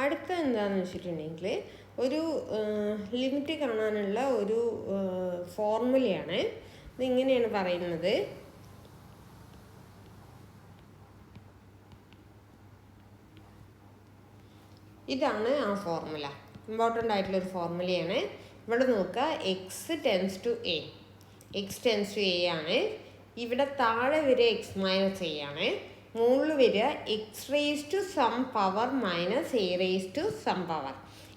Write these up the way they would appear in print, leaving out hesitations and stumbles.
അടുത്ത എന്താണെന്ന് വെച്ചിട്ടുണ്ടെങ്കിൽ ഒരു ലിമിറ്റ് കാണാനുള്ള ഒരു ഫോർമുലയാണ്. ഇതിങ്ങനെയാണ് പറയുന്നത്. ഇതാണ് ആ ഫോർമുല. ഇമ്പോർട്ടൻ്റ് ആയിട്ടുള്ളൊരു ഫോർമുലയാണ്. ഇവിടെ നോക്കുക, x tends to a. X tends to a ആണ്. ഇവിടെ താഴെ വരെ എക്സ് മൈനസ് എ ആണ്. മുകളിൽ വരിക x raise to some power minus a raise to some power.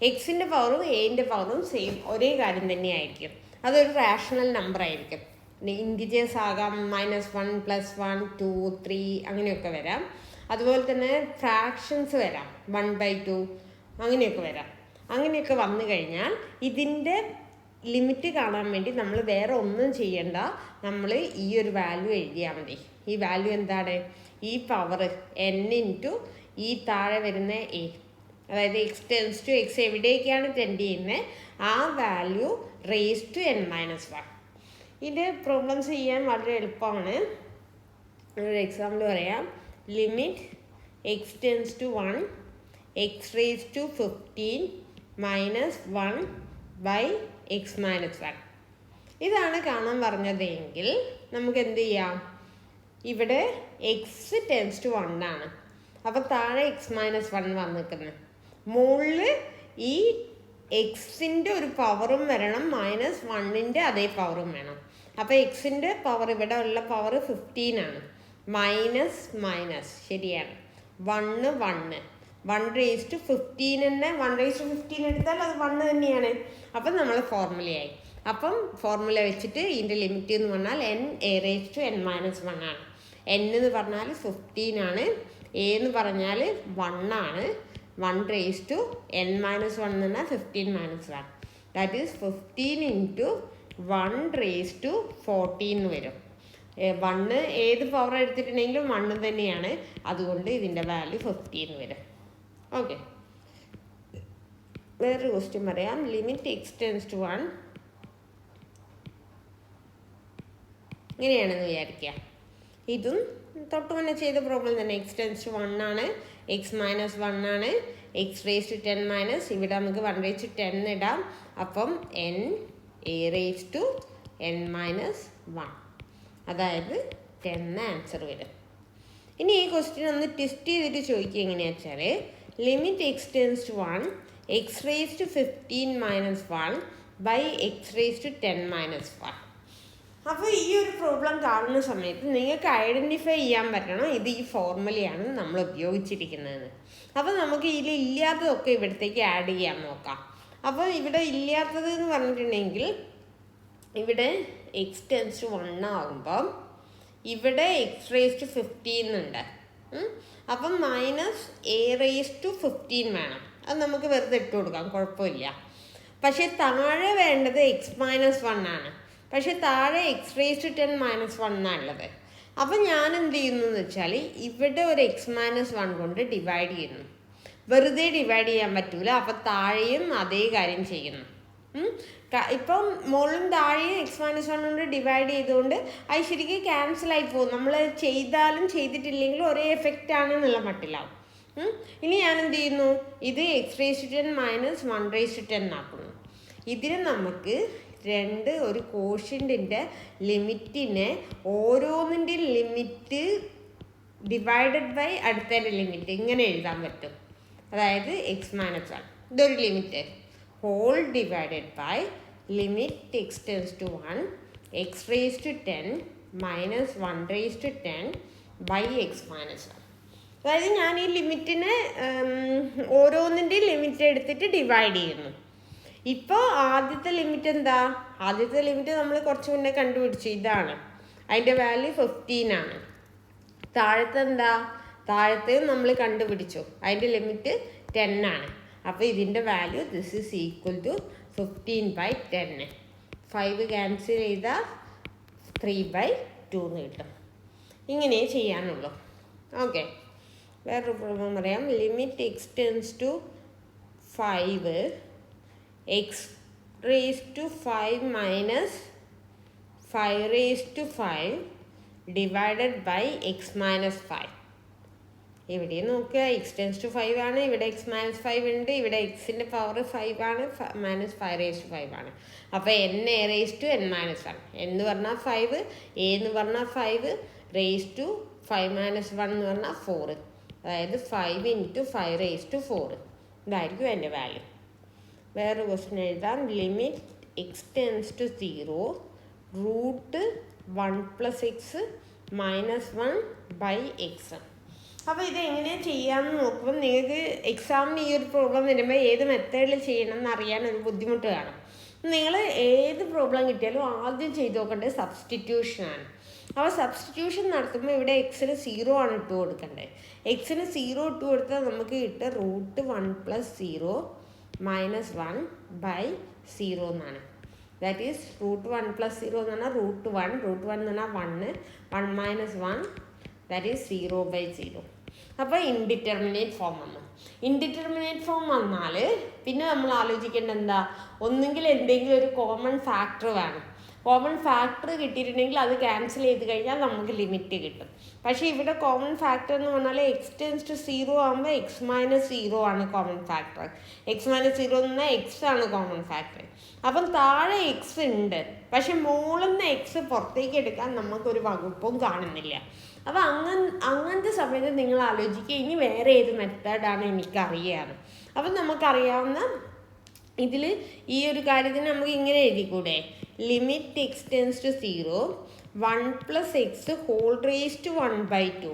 എക്സിൻ്റെ പവറും എൻ്റെ പവറും സെയിം, ഒരേ കാര്യം തന്നെയായിരിക്കും. അതൊരു റാഷണൽ നമ്പർ ആയിരിക്കും. ഇൻറ്റിജേഴ്സ് ആകാം, -1 +1 2 3 അങ്ങനെയൊക്കെ വരാം. അതുപോലെ തന്നെ ഫ്രാക്ഷൻസ് വരാം, 1/2 അങ്ങനെയൊക്കെ വരാം. അങ്ങനെയൊക്കെ വന്നു കഴിഞ്ഞാൽ ഇതിൻ്റെ ലിമിറ്റ് കാണാൻ വേണ്ടി നമ്മൾ വേറെ ഒന്നും ചെയ്യണ്ട. നമ്മൾ ഈ ഒരു വാല്യൂ എഴുതിയാൽ മതി. ഈ വാല്യൂ എന്താണ്? ഈ പവർ n ഇൻറ്റു ഈ താഴെ വരുന്ന എ, അതായത് എക്സ് ടെൻസ് ടു എക്സ് എവിടേക്കാണ് ടെൻഡ് ചെയ്യുന്നത് ആ വാല്യൂ റേസ് ടു n-1. ഇത് പ്രോബ്ലംസ് ചെയ്യാൻ വളരെ എളുപ്പമാണ്. ഒരു എക്സാമ്പിൾ പറയാം. Limit X tends to 1 x raise to 15 -1 by x minus 1. ഇതാണ് കാണാൻ പറഞ്ഞതെങ്കിൽ നമുക്ക് എന്ത് ചെയ്യാം? ഇവിടെ എക്സ് ടെൻസ് ടു 1 ആണ്. അപ്പോൾ താഴെ x-1 വന്നിരിക്കുന്നത്. മുകളിൽ ഈ എക്സിൻ്റെ ഒരു പവറും വരണം, -1ൻ്റെ അതേ പവറും വേണം. അപ്പോൾ എക്സിൻ്റെ പവർ, ഇവിടെ ഉള്ള പവർ 15 ആണ്. മൈനസ് ശരിയാണ്, 1 റേസ് ടു 15 തന്നെ. 1 റേസ് ടു 15 എടുത്താൽ അത് 1 തന്നെയാണ്. അപ്പം നമ്മൾ ഫോർമുലയായി. അപ്പം ഫോർമുല വെച്ചിട്ട് ഇതിൻ്റെ ലിമിറ്റ് എന്ന് പറഞ്ഞാൽ n a raise to n-1 ആണ്. n എന്ന് പറഞ്ഞാൽ 15 ആണ്, a എന്ന് പറഞ്ഞാൽ 1 ആണ്. 1 റേസ് ടു n-1 എന്ന് പറഞ്ഞാൽ 15 - 1. That is 15 into 1 raise to 14 വരും. 1 ഏത് പവർ എടുത്തിട്ടുണ്ടെങ്കിലും 1 തന്നെയാണ്. അതുകൊണ്ട് ഇതിൻ്റെ വാല്യൂ 15 വരും. ഓക്കെ, വേറൊരു ക്വസ്റ്റ്യൻ പറയാം. ലിമിറ്റ് എക്സ് ടെൻസ് ടു 1 ഇങ്ങനെയാണെന്ന് വിചാരിക്കുക. ഇതും തൊട്ട് മുന്നേ ചെയ്ത പ്രോബ്ലം തന്നെ. എക്സ് ടെൻസ് ടു 1 ആണ്, x-1 ആണ്, എക്സ് റേസ് ടു 10 ഇവിടെ നമുക്ക് 1 റേസ് ടു 10 ഇടാം. അപ്പം n a raise to n-1, അതായത് 10 ആൻസർ വരും. ഇനി ഈ ക്വസ്റ്റ്യൻ ഒന്ന് ട്വിസ്റ്റ് ചെയ്തിട്ട് ചോദിക്കുക. എങ്ങനെയാണെന്ന് വെച്ചാൽ limit X tends to 1 x raise to 15 - 1 by x raise to 10 - 1. അപ്പോൾ ഈ ഒരു പ്രോബ്ലം കാണുന്ന സമയത്ത് നിങ്ങൾക്ക് ഐഡൻറ്റിഫൈ ചെയ്യാൻ പറ്റണം ഇത് ഈ ഫോർമുലയാണ് നമ്മൾ ഉപയോഗിച്ചിരിക്കുന്നത്. അപ്പോൾ നമുക്ക് ഇതിൽ ഇല്ലാത്തതൊക്കെ ഇവിടത്തേക്ക് ആഡ് ചെയ്യാൻ നോക്കാം. അപ്പോൾ ഇവിടെ ഇല്ലാത്തത് എന്ന് പറഞ്ഞിട്ടുണ്ടെങ്കിൽ ഇവിടെ എക്സ് ടെൻസ് ടു 1 ആകുമ്പം ഇവിടെ എക്സ് റേസ് ടു 15 ഉണ്ട്. അപ്പം -a റേസ് ടു 15 വേണം. അത് നമുക്ക് വെറുതെ ഇട്ട് കൊടുക്കാം, കുഴപ്പമില്ല. പക്ഷേ താഴെ വേണ്ടത് x-1 ആണ്. പക്ഷെ താഴെ എക്സ് റേസ് ടു 10-1 എന്നുള്ളത്. അപ്പം ഞാൻ എന്ത് ചെയ്യുന്നു എന്ന് വെച്ചാൽ ഇവിടെ ഒരു x-1 കൊണ്ട് ഡിവൈഡ് ചെയ്യുന്നു. വെറുതെ ഡിവൈഡ് ചെയ്യാൻ പറ്റൂല. അപ്പം താഴെയും അതേ കാര്യം ചെയ്യുന്നു. ഇപ്പം മുകളിലും താഴെയും x-1 കൊണ്ട് ഡിവൈഡ് ചെയ്തുകൊണ്ട് അത് ശരിക്കും ക്യാൻസലായി പോകും. നമ്മൾ ചെയ്താലും ചെയ്തിട്ടില്ലെങ്കിലും ഒരേ എഫക്റ്റ് ആണെന്നുള്ള മട്ടിലാവും. ഇനി ഞാൻ എന്ത് ചെയ്യുന്നു? ഇത് x raise to 10 - 1 raise to 10 ആക്കുന്നു. ഇതിന് നമുക്ക് ഒരു കോഷ്യൻറ്റിൻ്റെ ലിമിറ്റിനെ ഓരോന്നിൻ്റെ ലിമിറ്റ് ഡിവൈഡഡ് ബൈ അടുത്തതിൻ്റെ ലിമിറ്റ് ഇങ്ങനെ എഴുതാൻ പറ്റും. അതായത് x-1 ഇതൊരു limit, whole divided by limit X tends to 1 x raise to 10 - 1 raise to 10 by x-1. അതായത് ഞാൻ ഈ ലിമിറ്റിനെ ഓരോന്നിൻ്റെയും ലിമിറ്റ് എടുത്തിട്ട് ഡിവൈഡ് ചെയ്യുന്നു. ഇപ്പോൾ ആദ്യത്തെ ലിമിറ്റ് എന്താ? ആദ്യത്തെ ലിമിറ്റ് നമ്മൾ കുറച്ച് മുന്നേ കണ്ടുപിടിച്ചു, ഇതാണ്. അതിൻ്റെ വാല്യൂ 15 ആണ്. താഴത്തെ എന്താ? താഴത്തെ നമ്മൾ കണ്ടുപിടിച്ചു, അതിൻ്റെ ലിമിറ്റ് 10 ആണ്. അപ്പോൾ ഇതിൻ്റെ value this is equal to 15/10. 5 cancel ചെയ്താൽ 3/2 എന്ന് കിട്ടും. ഇങ്ങനെ ചെയ്യാനുള്ളൂ. ഓക്കെ, വേറൊരു പ്രോബ്ലം പറയാം. Limit X tends to 5 x raise to 5 - 5 raise to 5 divided by x - 5. ഇവിടെ നോക്കുക എക്സ് ടെൻസ് ടു 5 ആണ്, ഇവിടെ എക്സ് മൈനസ് 5 ഉണ്ട്, ഇവിടെ എക്സിൻ്റെ പവർ 5 ആണ്, മൈനസ് 5^5 ആണ്. അപ്പോൾ n a^n-1 എന്ന് പറഞ്ഞാൽ 5, a എന്ന് പറഞ്ഞാൽ 5, റേസ് ടു 5-1 എന്ന് പറഞ്ഞാൽ 4. അതായത് 5 × 5^4 ഇതായിരിക്കും എൻ്റെ വാല്യൂ. വേറൊരു ക്വസ്റ്റ്യൻ എഴുതാം. Limit X tends to 0 √1 + x -1/x. അപ്പോൾ ഇത് എങ്ങനെയാണ് ചെയ്യാമെന്ന് നോക്കുമ്പോൾ നിങ്ങൾക്ക് എക്സാമിന് ഈ ഒരു പ്രോബ്ലം വരുമ്പോൾ ഏത് മെത്തേഡിൽ ചെയ്യണം എന്ന് അറിയാൻ ഒരു ബുദ്ധിമുട്ട് കാണും. നിങ്ങൾ ഏത് പ്രോബ്ലം കിട്ടിയാലും ആദ്യം ചെയ്ത് നോക്കേണ്ടത് സബ്സ്റ്റിറ്റ്യൂഷനാണ്. അപ്പോൾ സബ്സ്റ്റിറ്റ്യൂഷൻ നടത്തുമ്പോൾ ഇവിടെ എക്സിന് 0 ആണ് ഇട്ട് കൊടുക്കേണ്ടത്. എക്സിന് 0 ഇട്ട് കൊടുത്താൽ നമുക്ക് കിട്ടുക √1 + 0 -1/0 എന്നാണ്. ദാറ്റ് ഈസ് √1 + 0 എന്ന് പറഞ്ഞാൽ √1 എന്ന് പറഞ്ഞാൽ 1 1 - 1 ദാറ്റ് ഈസ് 0/0. അപ്പോൾ ഇൻഡിറ്റർമിനേറ്റ് ഫോം വന്നു. ഇൻഡിറ്റർമിനേറ്റ് ഫോം വന്നാൽ പിന്നെ നമ്മൾ ആലോചിക്കേണ്ടത് എന്താ, ഒന്നുകിൽ എന്തെങ്കിലും ഒരു കോമൺ ഫാക്ടർ വേണം. കോമൺ ഫാക്ടർ കിട്ടിയിട്ടുണ്ടെങ്കിൽ അത് ക്യാൻസൽ ചെയ്ത് കഴിഞ്ഞാൽ നമുക്ക് ലിമിറ്റ് കിട്ടും. പക്ഷേ ഇവിടെ കോമൺ ഫാക്ടർ എന്ന് പറഞ്ഞാൽ എക്സ് ടെൻസ് ടു 0 ആകുമ്പോൾ എക്സ് -0 ആണ് കോമൺ ഫാക്ടർ. എക്സ് -0 എന്ന് പറഞ്ഞാൽ എക്സ് ആണ് കോമൺ ഫാക്ടർ. അപ്പം താഴെ എക്സ് ഉണ്ട്, പക്ഷെ മുകളിൽ നിന്ന് എക്സ് പുറത്തേക്ക് എടുക്കാൻ നമുക്കൊരു വകുപ്പും കാണുന്നില്ല. അപ്പോൾ അങ്ങനത്തെ സമയത്ത് നിങ്ങൾ ആലോചിക്കുക ഇനി വേറെ ഏത് മെത്തേഡാണ് എനിക്കറിയാറ്. അപ്പം നമുക്കറിയാവുന്ന ഇതിൽ ഈ ഒരു കാര്യത്തിന് നമുക്ക് ഇങ്ങനെ എഴുതിക്കൂടെ, limit X tends to 0 1 + x ⁻² 1/2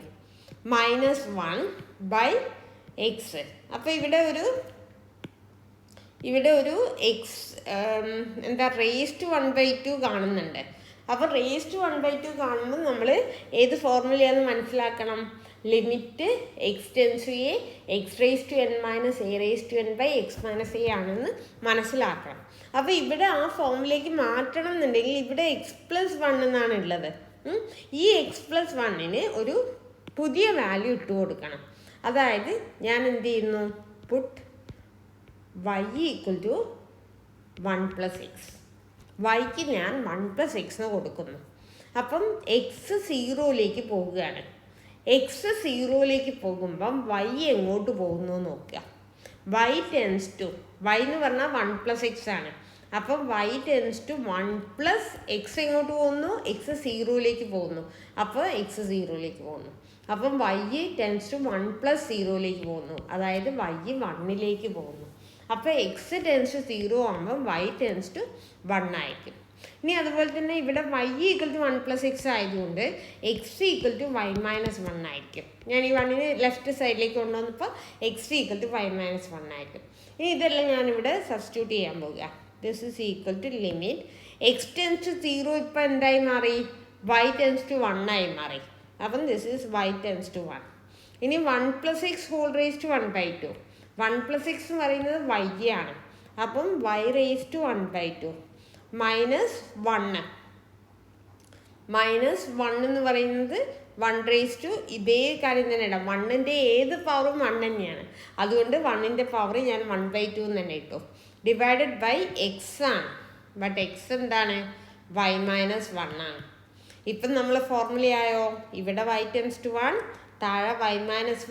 -1/x. അപ്പോൾ ഇവിടെ ഒരു എക്സ് റേസ്റ്റ് 1/2 കാണുന്നുണ്ട്. അപ്പോൾ റേസ്റ്റ് 1/2 കാണുമ്പോൾ നമ്മൾ ഏത് ഫോർമുലയാണെന്ന് മനസ്സിലാക്കണം. Limit X tends to a x⁻n-a⁻n/x-a ആണെന്ന് മനസ്സിലാക്കണം. അപ്പോൾ ഇവിടെ ആ ഫോമിലേക്ക് മാറ്റണം എന്നുണ്ടെങ്കിൽ ഇവിടെ x+1 എന്നാണ് ഉള്ളത്. ഈ x+1ന് ഒരു പുതിയ വാല്യൂ ഇട്ട് കൊടുക്കണം. അതായത് ഞാൻ എന്ത് ചെയ്യുന്നു, പുട്ട് y = 1 + x. വൈക്ക് ഞാൻ 1 + x എന്ന് കൊടുക്കുന്നു. അപ്പം എക്സ് 0ലേക്ക് പോവുകയാണ്. എക്സ് 0ലേക്ക് പോകുമ്പം y എങ്ങോട്ട് പോകുന്നു നോക്കുക. y എന്ന് പറഞ്ഞാൽ 1 + x ആണ്. അപ്പം y → 1 + x എങ്ങോട്ട് പോകുന്നു, എക്സ് 0ലേക്ക് പോകുന്നു. അപ്പോൾ എക്സ് 0ലേക്ക് പോകുന്നു. അപ്പം y → 1 + 0ലേക്ക് പോകുന്നു, അതായത് y 1ലേക്ക് പോകുന്നു. അപ്പോൾ എക്സ് → 0 ആകുമ്പോൾ y → 1 ആയിരിക്കും. ഇനി അതുപോലെ തന്നെ ഇവിടെ y = 1 + x ആയതുകൊണ്ട് x = y - 1 ആയിരിക്കും. ഞാൻ ഈ 1നെ ലെഫ്റ്റ് സൈഡിലേക്ക് കൊണ്ടുവന്നപ്പോൾ x = y - 1 ആയിരിക്കും. ഇനി ഇതെല്ലാം ഞാനിവിടെ സബ്സ്റ്റിറ്റ്യൂട്ട് ചെയ്യാൻ പോകുക. This is equal to limit X tends to 0 ഇപ്പോൾ എന്തായി മാറി, y → 1 ആയി മാറി. അപ്പം ദിസ് ഈസ് y → 1. ഇനി 1 + x ⁻² 1/2. 1 + x എന്ന് പറയുന്നത് y ആണ്. അപ്പം y⁻²1/2 -1 എന്ന് പറയുന്നത് 1 ഇതേ കാര്യം തന്നെ ഇടാം. 1ൻ്റെ ഏത് പവറും 1 തന്നെയാണ്. അതുകൊണ്ട് 1ൻ്റെ പവർ ഞാൻ 1/2 എന്ന് തന്നെ ഇട്ടു. ഡിവൈഡഡ് ബൈ എക്സ് ആണ്. ബട്ട് എക്സ് എന്താണ്, y - 1 ആണ്. ഇപ്പം നമ്മൾ ഫോർമുലയായോ, ഇവിടെ y → 1, താഴെ y -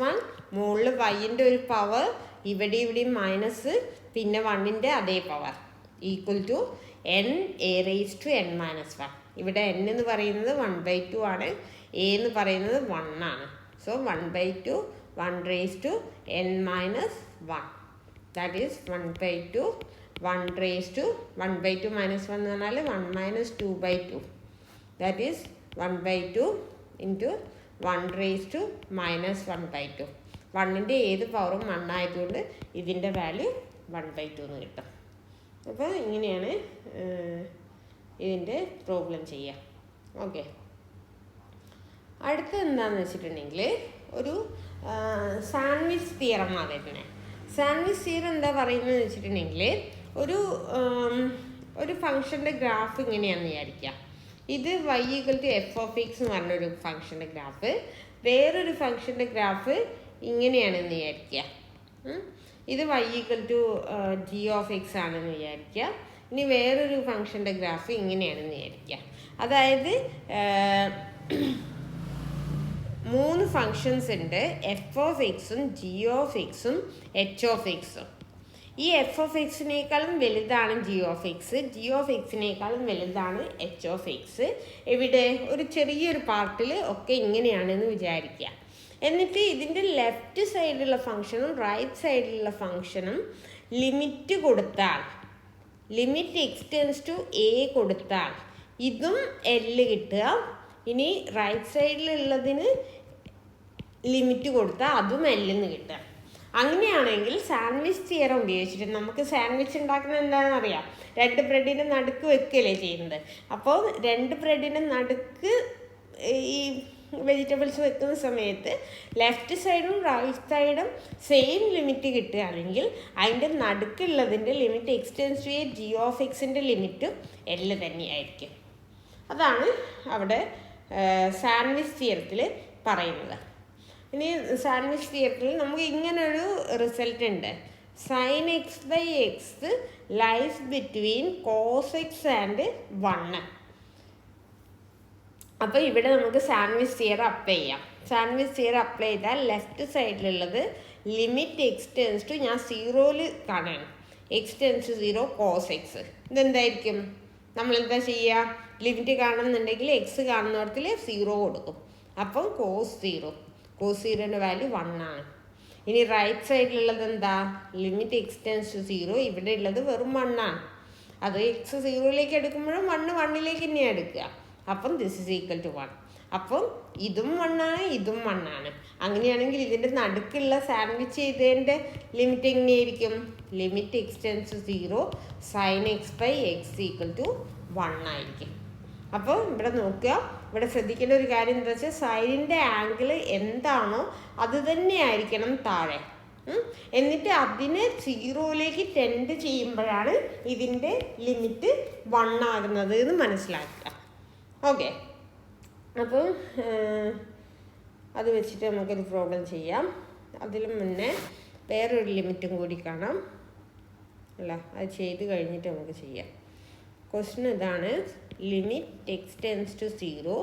1, മുകളിൽ yൻ്റെ ഒരു പവർ, ഇവിടെയും മൈനസ്, പിന്നെ 1ൻ്റെ അതേ പവർ ഈക്വൽ ടു n⁻n-1. ഇവിടെ n എന്ന് പറയുന്നത് 1/2 ആണ്, a എന്ന് പറയുന്നത് 1 ആണ്. സോ 1/2 1n-1 ദാറ്റ് ഈസ് 1/2 1/2 1/2 - 1 എന്ന് പറഞ്ഞാൽ 1 - 2/2 ദാറ്റ് ഈസ് 1/2 × 1 - 1/2. 1ൻ്റെ ഏത് പവറും 1 ആയതുകൊണ്ട് ഇതിൻ്റെ വാല്യൂ 1/2 എന്ന് കിട്ടും. അപ്പോൾ ഇങ്ങനെയാണ് ഇതിൻ്റെ പ്രോബ്ലം ചെയ്യുക. ഓക്കെ, അടുത്തത് എന്താണെന്ന് വെച്ചിട്ടുണ്ടെങ്കിൽ ഒരു സാൻഡ്വിച്ച് തിയറമാണ് വരുന്നത്. സാൻഡ്വിച്ച് തിയറം എന്താ പറയുന്നത് വെച്ചിട്ടുണ്ടെങ്കിൽ ഒരു ഫംഗ്ഷൻ്റെ ഗ്രാഫ് ഇങ്ങനെയാണെന്ന് വിചാരിക്കുക. ഇത് y = f(x) എന്ന് പറഞ്ഞൊരു ഫംഗ്ഷൻ്റെ ഗ്രാഫ്, വേറൊരു ഫംഗ്ഷൻ്റെ ഗ്രാഫ് ഇങ്ങനെയാണെന്ന് വിചാരിക്കുക. ഇത് y = g(x) ആണെന്ന് വിചാരിക്കുക. ഇനി വേറൊരു ഫംഗ്ഷൻ്റെ ഗ്രാഫ് ഇങ്ങനെയാണെന്ന് വിചാരിക്കുക. അതായത് മൂന്ന് ഫങ്ഷൻസ് ഉണ്ട്, എഫ് ഓഫ് എക്സും ജി ഓഫ് എക്സും എച്ച് ഓഫ് എക്സും. ഈ എഫ് ഓഫ് എക്സിനേക്കാളും വലുതാണ് G of X, G of എക്സിനേക്കാളും വലുതാണ് എച്ച് ഓഫ് എക്സ്. ഇവിടെ ഒരു ചെറിയൊരു പാർട്ടിൽ ഒക്കെ ഇങ്ങനെയാണെന്ന് വിചാരിക്കുക. എന്നിട്ട് ഇതിൻ്റെ ലെഫ്റ്റ് സൈഡിലുള്ള ഫംഗ്ഷനും റൈറ്റ് സൈഡിലുള്ള ഫംഗ്ഷനും ലിമിറ്റ് കൊടുത്താൽ, limit X tends to a കൊടുത്താൽ ഇതും എൽ കിട്ടുക. ഇനി റൈറ്റ് സൈഡിലുള്ളതിന് ലിമിറ്റ് കൊടുത്താൽ അതും എല്ലെന്ന് കിട്ടുക. അങ്ങനെയാണെങ്കിൽ സാൻഡ്വിച്ച് തിയറം ഉപയോഗിച്ചിട്ട് നമുക്ക് സാൻഡ്വിച്ച് ഉണ്ടാക്കുന്നത് എന്താണെന്ന് അറിയാം. 2 ബ്രെഡിൻ്റെ നടുക്ക് വെക്കുകയല്ലേ ചെയ്യുന്നത്. അപ്പോൾ 2 ബ്രെഡിൻ്റെ നടുക്ക് ഈ വെജിറ്റബിൾസ് വെക്കുന്ന സമയത്ത് ലെഫ്റ്റ് സൈഡും റൈറ്റ് സൈഡും സെയിം ലിമിറ്റ് കിട്ടുകയാണെങ്കിൽ അതിൻ്റെ നടുക്കുള്ളതിൻ്റെ limit X tends to A G of എക്സിൻ്റെ ലിമിറ്റും എൽ തന്നെയായിരിക്കും. അതാണ് അവിടെ സാൻഡ്വിച്ച് തിയറത്തിൽ പറയുന്നത്. ഇനി സാൻഡ്വിച്ച് തിയറത്തിൽ നമുക്ക് ഇങ്ങനൊരു റിസൾട്ട് ഉണ്ട്, sine X by X lies between cos X and 1. അപ്പോൾ ഇവിടെ നമുക്ക് സാൻഡ്വിച്ച് തിയറം അപ്ലൈ ചെയ്യാം. സാൻഡ്വിച്ച് തിയറം അപ്ലൈ ചെയ്താൽ ലെഫ്റ്റ് സൈഡിലുള്ളത് ലിമിറ്റ് എക്സ് ടെൻസ് ടു, ഞാൻ 0ൽ കാണണം, X tends to 0 cos X. ഇതെന്തായിരിക്കും? നമ്മളെന്താ ചെയ്യുക? ലിമിറ്റ് കാണുന്നുണ്ടെങ്കിൽ എക്സ് കാണുന്നിടത്തിൽ 0 കൊടുക്കും. അപ്പം കോസ് 0, കോസ് 0ൻ്റെ വാല്യൂ 1 ആണ്. ഇനി റൈറ്റ് സൈഡിലുള്ളത് എന്താ? ലിമിറ്റ് എക്സ് ടെൻസ് ടു 0, ഇവിടെ ഉള്ളത് വെറും 1 ആണ്. അത് എക്സ് 0ലേക്ക് എടുക്കുമ്പോഴും 1 1ലേക്ക് തന്നെയാണ് എടുക്കുക. അപ്പം ദിസ് ഇസ് ഈക്വൽ ടു 1. അപ്പം ഇതും 1 ആണ്, ഇതും 1 ആണ്. അങ്ങനെയാണെങ്കിൽ ഇതിൻ്റെ നടുക്കുള്ള സാൻഡ്വിച്ച് ചെയ്തതിൻ്റെ ലിമിറ്റ് എങ്ങനെയായിരിക്കും? Limit X tends to 0 sine X by x equal to 1 ആയിരിക്കും. അപ്പോൾ ഇവിടെ നോക്കുക, ഇവിടെ ശ്രദ്ധിക്കേണ്ട ഒരു കാര്യം എന്താ വെച്ചാൽ സൈനിൻ്റെ ആംഗിൾ എന്താണോ അത് തന്നെ ആയിരിക്കണം താഴെ. എന്നിട്ട് അതിനെ 0ലേക്ക് ടെൻഡ് ചെയ്യുമ്പോഴാണ് ഇതിൻ്റെ ലിമിറ്റ് 1 ആകുന്നത് എന്ന് മനസ്സിലാക്കുക. ഓക്കെ, അപ്പോൾ അത് വെച്ചിട്ട് നമുക്കൊരു പ്രോബ്ലം ചെയ്യാം. അതിലും മുന്നേ വേറൊരു ലിമിറ്റും കൂടി കാണാം, അല്ല അത് ചെയ്ത് കഴിഞ്ഞിട്ട് നമുക്ക് ചെയ്യാം. ക്വസ്റ്റ്യൻ ഇതാണ്, limit X tends to 0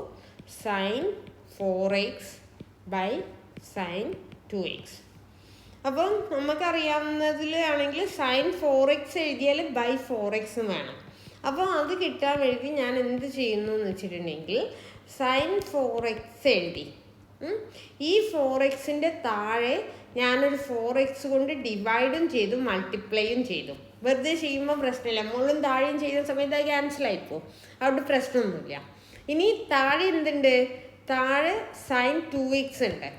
sine 4x by sine 2x. അപ്പം നമുക്കറിയാവുന്നതിൽ ആണെങ്കിൽ സൈൻ 4x എഴുതിയാൽ ബൈ 4x വേണം. അപ്പോൾ അത് കിട്ടാൻ വേണ്ടി ഞാൻ എന്ത് ചെയ്യുന്നു എന്ന് വെച്ചിട്ടുണ്ടെങ്കിൽ സൈൻ 4x എഴുതി, ഈ 4xൻ്റെ താഴെ ഞാനൊരു 4x കൊണ്ട് ഡിവൈഡും ചെയ്തു മൾട്ടിപ്ലൈയും ചെയ്തു. വെറുതെ ചെയ്യുമ്പോൾ പ്രശ്നമില്ല, മുകളിലും താഴെയും ചെയ്യുന്ന സമയത്ത് അത് ക്യാൻസലായിപ്പോവും, അവിടെ പ്രശ്നമൊന്നുമില്ല. ഇനി താഴെ എന്തുണ്ട്? താഴെ സൈൻ 2x ഉണ്ട്.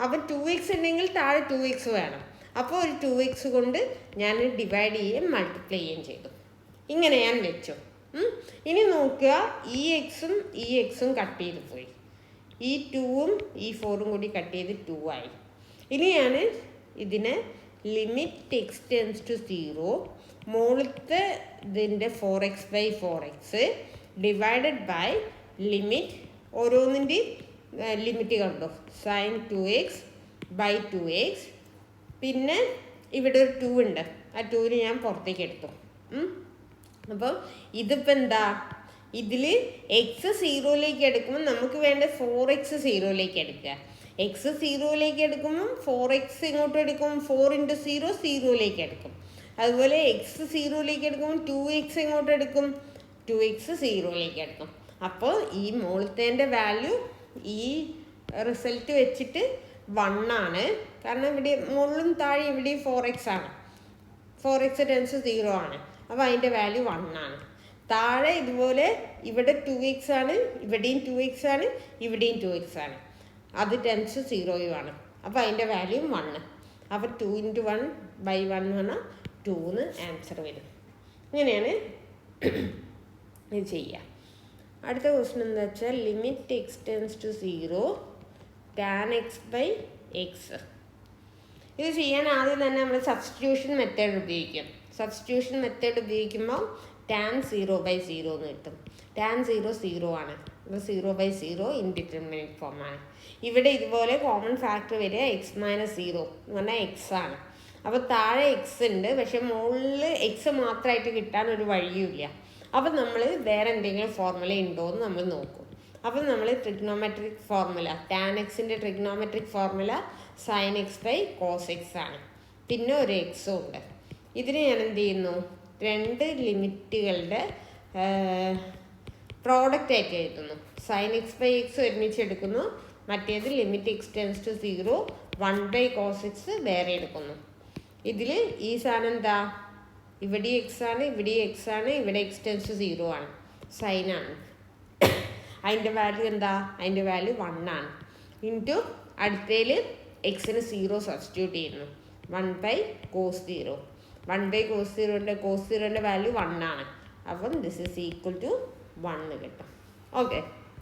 അപ്പം 2x ഉണ്ടെങ്കിൽ താഴെ 2x വേണം. അപ്പോൾ ഒരു 2x കൊണ്ട് ഞാൻ ഡിവൈഡ് ചെയ്യുകയും മൾട്ടിപ്ലൈ ചെയ്യുകയും ചെയ്തു. ഇങ്ങനെ ഞാൻ വെച്ചു. ഇനി നോക്കുക, ഈ എക്സും ഈ എക്സും കട്ട് ചെയ്ത് പോയി, ഈ 2ഉം ഈ 4ഉം കൂടി കട്ട് ചെയ്ത് 2 ആയി. ഇനി ഞാൻ ഇതിനെ ലിമിറ്റ് എക്സ് ടെൻസ് ടു 0 മുകളിലത്തെ ഇതിൻ്റെ 4x by 4x divided by limit, ഓരോന്നിൻ്റെയും ലിമിറ്റ് കണ്ടോ, സൈൻ 2x ബൈ 2x. പിന്നെ ഇവിടെ ഒരു 2 ഉണ്ട്, ആ 2ന് ഞാൻ പുറത്തേക്ക് എടുത്തു. അപ്പോൾ ഇതിപ്പോൾ എന്താ? ഇതിൽ എക്സ് 0ലേക്ക് എടുക്കുമ്പോൾ നമുക്ക് വേണ്ട 4x 0ലേക്ക് എടുക്കുക. എക്സ് 0ലേക്ക് എടുക്കുമ്പം 4x ഇങ്ങോട്ട് എടുക്കും, 4 × 0 0ലേക്ക് എടുക്കും. അതുപോലെ എക്സ് 0ലേക്ക് എടുക്കുമ്പോൾ 2x ഇങ്ങോട്ട് എടുക്കും, 2x 0ലേക്ക് എടുക്കും. അപ്പോൾ ഈ മുകളിലത്തെ വാല്യൂ ഈ റിസൾട്ട് വെച്ചിട്ട് 1 ആണ്. കാരണം ഇവിടെ മുകളിലും താഴെ ഇവിടെയും 4x ആണ്, 4x ടെൻസ് 0 ആണ്. അപ്പോൾ അതിൻ്റെ വാല്യൂ 1 ആണ്. താഴെ ഇതുപോലെ ഇവിടെ 2x ആണ്, ഇവിടെയും 2x ആണ്, ഇവിടെയും 2x ആണ്, അത് ടെൻസ് 0 ആണ്. അപ്പോൾ അതിൻ്റെ വാല്യൂ 1. അപ്പോൾ 2 × 1 ബൈ 1 എന്ന് പറഞ്ഞാൽ 2 എന്ന് ആൻസർ വരും. ഇങ്ങനെയാണ് ഇത് ചെയ്യുക. അടുത്ത ക്വസ്റ്റ്യൻ എന്താ വെച്ചാൽ limit X tends to 0 tan x by x. ഇത് ചെയ്യാൻ ആദ്യം തന്നെ നമ്മൾ സബ്സ്റ്റിറ്റ്യൂഷൻ മെത്തേഡ് ഉപയോഗിക്കും. സബ്സ്റ്റിറ്റ്യൂഷൻ മെത്തേഡ് ഉപയോഗിക്കുമ്പോൾ ടാൻ 0/0 എന്ന് കിട്ടും. ടാൻ 0 0 ആണ്. അപ്പോൾ 0/0 ഇൻഡിറ്റർമിനേറ്റ് ഫോമാണ്. ഇവിടെ ഇതുപോലെ കോമൺ ഫാക്ടർ വരിക x - 0 എന്ന് പറഞ്ഞാൽ എക്സ് ആണ്. അപ്പോൾ താഴെ എക്സ് ഉണ്ട്, പക്ഷെ മുകളിൽ എക്സ് മാത്രമായിട്ട് കിട്ടാൻ ഒരു വഴിയുമില്ല. അപ്പം നമ്മൾ വേറെ എന്തെങ്കിലും ഫോർമുല ഉണ്ടോ എന്ന് നമ്മൾ നോക്കും. അപ്പം നമ്മൾ ട്രിഗ്നോമെട്രിക് ഫോർമുല ടാൻ എക്സിൻ്റെ trigonometric formula sine X by cos x ആണ്. പിന്നെ ഒരു എക്സും ഉണ്ട്. ഇതിന് ഞാൻ എന്ത് ചെയ്യുന്നു, രണ്ട് ലിമിറ്റുകളുടെ പ്രോഡക്റ്റ് ആയിട്ട് എഴുതുന്നു. സൈൻ എക്സ് ബൈ എക്സ് ഒരുമിച്ച് എടുക്കുന്നു, മറ്റേത് limit X tends to 0 1 by cos x വേറെ എടുക്കുന്നു. ഇതിൽ ഈ സാധനം എന്താ, ഇവിടെ എക്സ് ആണ്, ഇവിടെ എക്സ് ആണ്, ഇവിടെ എക്സ് ടെൻസ് ടു 0 ആണ്, സൈനാണ്. അതിൻ്റെ വാല്യൂ എന്താ, അതിൻ്റെ വാല്യൂ 1 ആണ്. ഇൻറ്റു അടുത്തതിൽ എക്സിന് 0 സബ്സ്റ്റിറ്റ്യൂട്ട് ചെയ്യുന്നു, 1 ബൈ കോസ് 0. 1 ബൈ കോസ് 0ൻ്റെ വാല്യൂ 1 ആണ്. അപ്പം ദിസ് ഈസ് ഈക്വൽ ടു 1 കിട്ടും. ഓക്കെ.